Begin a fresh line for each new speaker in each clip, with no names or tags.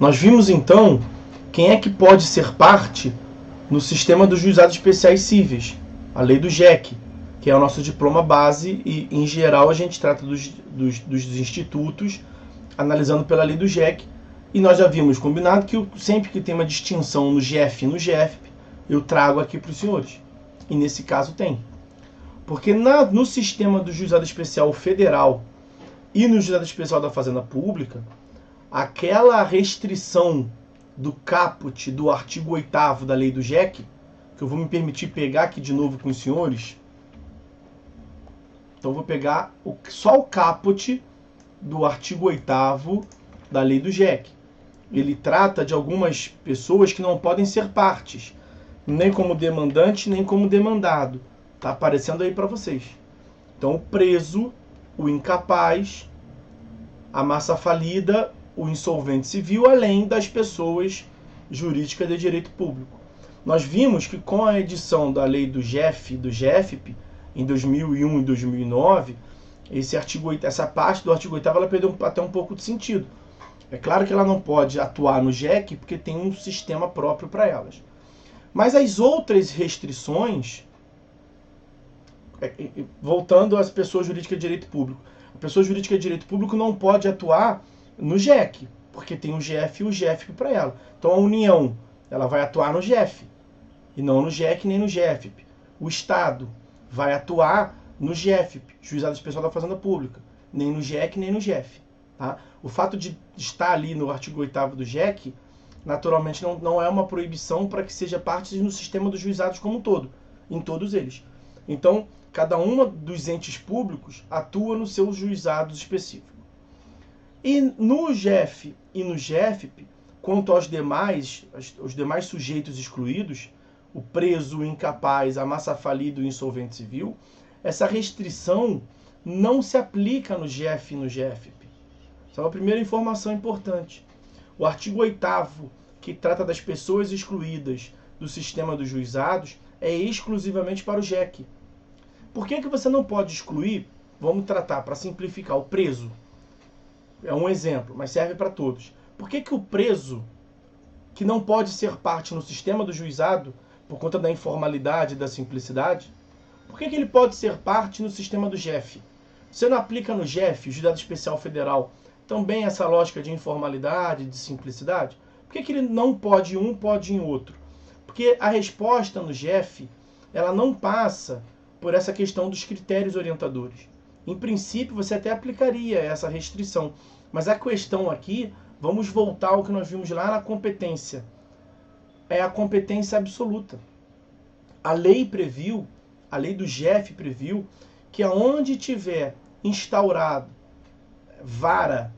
Nós vimos então quem é que pode ser parte no sistema dos juizados especiais cíveis, a lei do JEC, que é o nosso diploma base, e em geral a gente trata dos institutos analisando pela lei do JEC, e nós já vimos combinado que sempre que tem uma distinção no GF e no GFP, eu trago aqui para os senhores, e nesse caso tem. Porque no sistema do juizado especial federal e no juizado especial da Fazenda Pública, aquela restrição do caput do artigo 8º da lei do JEC, que eu vou me permitir pegar aqui de novo com os senhores. Então eu vou pegar só o caput do artigo 8º da lei do JEC. Ele trata de algumas pessoas que não podem ser partes, nem como demandante, nem como demandado. Está aparecendo aí para vocês. Então o preso, o incapaz, a massa falida, o insolvente civil, além das pessoas jurídicas de direito público. Nós vimos que com a edição da lei do GEF e do GFP, em 2001 e 2009, essa parte do artigo 8º ela perdeu até um pouco de sentido. É claro que ela não pode atuar no JEC, porque tem um sistema próprio para elas. Mas as outras restrições, voltando às pessoas jurídicas de direito público, a pessoa jurídica de direito público não pode atuar no JEC, porque tem o GF e o GFP para ela. Então a União, ela vai atuar no GF, e não no JEC nem no GFP. O Estado vai atuar no GFP, Juizado Especial da Fazenda Pública, nem no JEC nem no GF. Tá? O fato de estar ali no artigo 8º do JEC, naturalmente não é uma proibição para que seja parte no sistema dos juizados como um todo, em todos eles. Então, cada uma dos entes públicos atua nos seus juizados específicos. E no GF e no GFP, quanto aos demais sujeitos excluídos, o preso, o incapaz, a massa falida e o insolvente civil, essa restrição não se aplica no GF e no GFP. Essa é a primeira informação importante. O artigo 8º, que trata das pessoas excluídas do sistema dos juizados, é exclusivamente para o JEC. Por que você não pode excluir? Vamos tratar, para simplificar, o preso. É um exemplo, mas serve para todos. Por que o preso, que não pode ser parte no sistema do juizado, por conta da informalidade e da simplicidade, por que ele pode ser parte no sistema do GEF? Você não aplica no GEF, o Juizado Especial Federal, também essa lógica de informalidade, de simplicidade? Por que ele não pode em um, pode em outro? Porque a resposta no GEF, ela não passa por essa questão dos critérios orientadores. Em princípio, você até aplicaria essa restrição. Mas a questão aqui, vamos voltar ao que nós vimos lá na competência. É a competência absoluta. A lei do GEF previu que aonde tiver instaurado vara,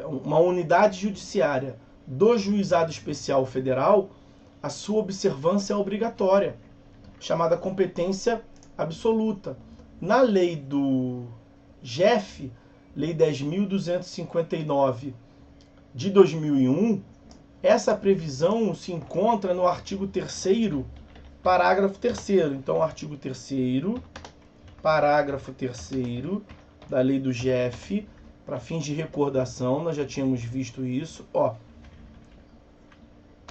uma unidade judiciária do Juizado Especial Federal, a sua observância é obrigatória, chamada competência absoluta. Na lei do GEF, Lei 10.259 de 2001, essa previsão se encontra no artigo 3º, parágrafo 3º. Então, artigo 3º, parágrafo 3º da lei do GEF, para fins de recordação, nós já tínhamos visto isso.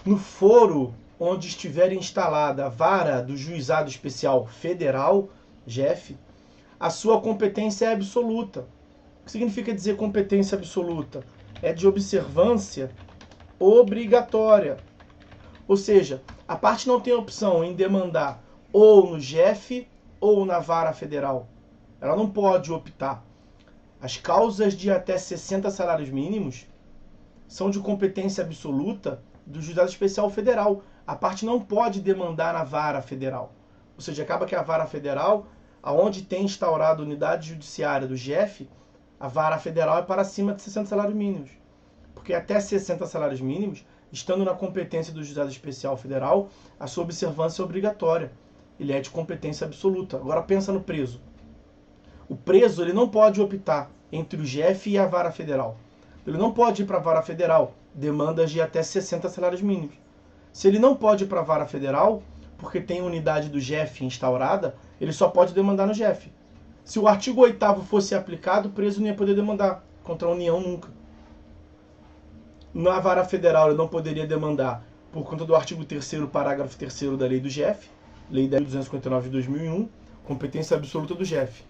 No foro onde estiver instalada a vara do Juizado Especial Federal, GEF, a sua competência é absoluta. O que significa dizer competência absoluta? É de observância obrigatória. Ou seja, a parte não tem opção em demandar ou no GEF ou na vara federal. Ela não pode optar. As causas de até 60 salários mínimos são de competência absoluta do Juizado Especial Federal. A parte não pode demandar na vara federal. Ou seja, acaba que a vara federal, aonde tem instaurado a unidade judiciária do GEF, a vara federal é para acima de 60 salários mínimos. Porque até 60 salários mínimos, estando na competência do Juizado Especial Federal, a sua observância é obrigatória. Ele é de competência absoluta. Agora pensa no preso. O preso ele não pode optar entre o GEF e a vara federal. Ele não pode ir para a vara federal, demandas de até 60 salários mínimos. Se ele não pode ir para a vara federal, porque tem unidade do GEF instaurada, ele só pode demandar no GEF. Se o artigo 8º fosse aplicado, o preso não ia poder demandar contra a União nunca. Na vara federal ele não poderia demandar por conta do artigo 3º, parágrafo 3º da lei do GEF, lei 10.259 de 2001, competência absoluta do GEF.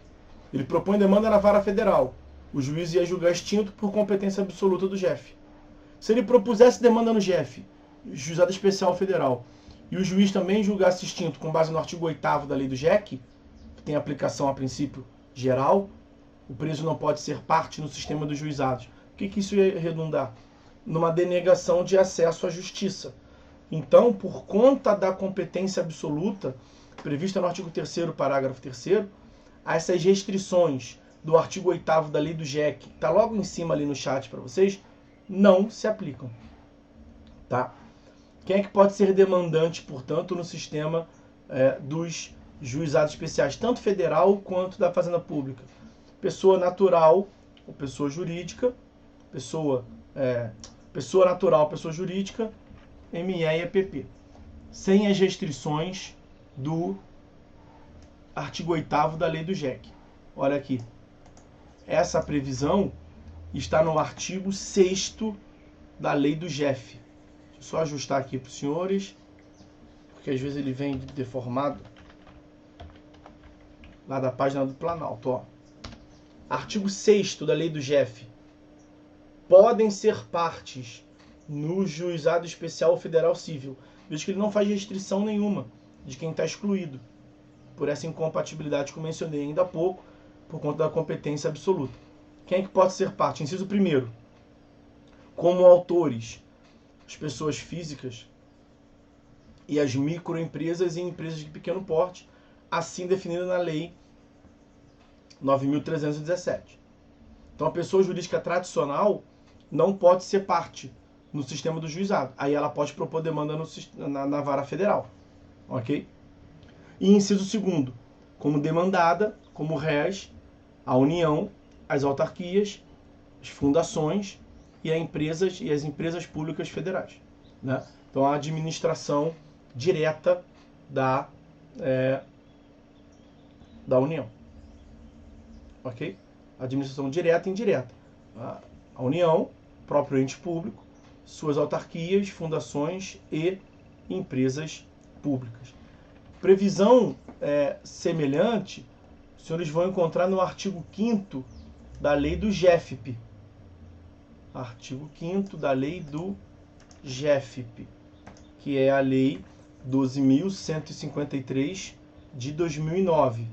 Ele propõe demanda na vara federal. O juiz ia julgar extinto por competência absoluta do GEF. Se ele propusesse demanda no GEF, juizado especial federal, e o juiz também julgasse extinto com base no artigo 8º da lei do GEC, que tem aplicação a princípio geral, o preso não pode ser parte no sistema dos juizados. O que isso ia redundar? Numa denegação de acesso à justiça. Então, por conta da competência absoluta, prevista no artigo 3º, parágrafo 3º, essas restrições do artigo 8º da lei do GEC, que está logo em cima ali no chat para vocês, não se aplicam. Tá? Quem é que pode ser demandante, portanto, no sistema dos juizados especiais, tanto federal quanto da Fazenda Pública? Pessoa natural ou pessoa jurídica, pessoa natural, pessoa jurídica, ME e EPP, sem as restrições do artigo 8º da lei do GEC. Olha aqui, essa previsão está no artigo 6º da lei do GEF. Deixa eu só ajustar aqui para os senhores, porque às vezes ele vem deformado. Lá da página do Planalto, ó. Artigo 6º da lei do GEF. Podem ser partes no juizado especial federal civil. Veja que ele não faz restrição nenhuma de quem está excluído, por essa incompatibilidade que eu mencionei ainda há pouco, por conta da competência absoluta. Quem é que pode ser parte? Inciso 1º. Como autores, as pessoas físicas e as microempresas e empresas de pequeno porte, assim definida na lei 9.317. Então, a pessoa jurídica tradicional não pode ser parte no sistema do juizado. Aí ela pode propor demanda na vara federal. Ok? E inciso 2º, como demandada, como réis, a União, as autarquias, as fundações e as empresas públicas federais. Né? Então, a administração direta da União. Ok? Administração direta e indireta. A União, próprio ente público, suas autarquias, fundações e empresas públicas. Previsão semelhante, os senhores vão encontrar no artigo 5º da lei do GEFP. Artigo 5º da lei do GEFP, que é a lei 12.153 de 2009.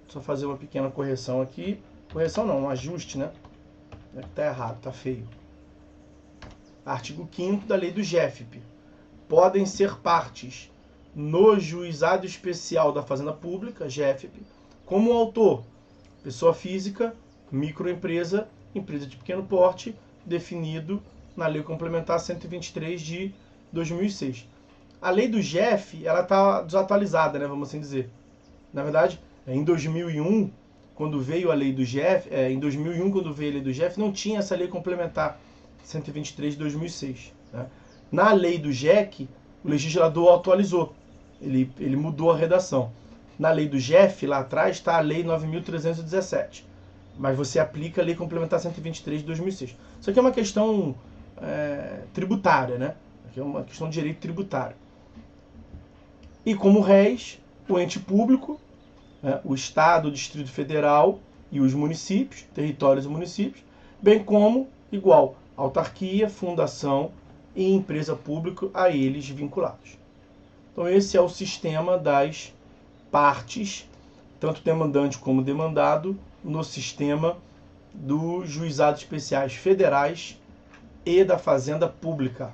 Só fazer uma pequena correção aqui. Correção não, um ajuste, né? Está errado, está feio. Artigo 5º da lei do GEFP. Podem ser partes no juizado especial da Fazenda Pública, GEFP, como autor, pessoa física, microempresa, empresa de pequeno porte, definido na Lei Complementar 123 de 2006. A lei do GEF, ela está desatualizada, né, vamos assim dizer. Na verdade, em 2001, quando veio a lei do GEF, não tinha essa Lei Complementar 123 de 2006. Né? Na lei do GEC, o legislador atualizou, ele mudou a redação. Na lei do GEF, lá atrás, está a lei 9.317. Mas você aplica a Lei Complementar 123 de 2006. Isso aqui é uma questão tributária, né? Aqui é uma questão de direito tributário. E como réis, o ente público, o Estado, o Distrito Federal e os municípios, territórios e municípios, bem como, igual, autarquia, fundação e empresa pública a eles vinculados. Então esse é o sistema das partes, tanto demandante como demandado, no sistema dos juizados especiais federais e da Fazenda Pública.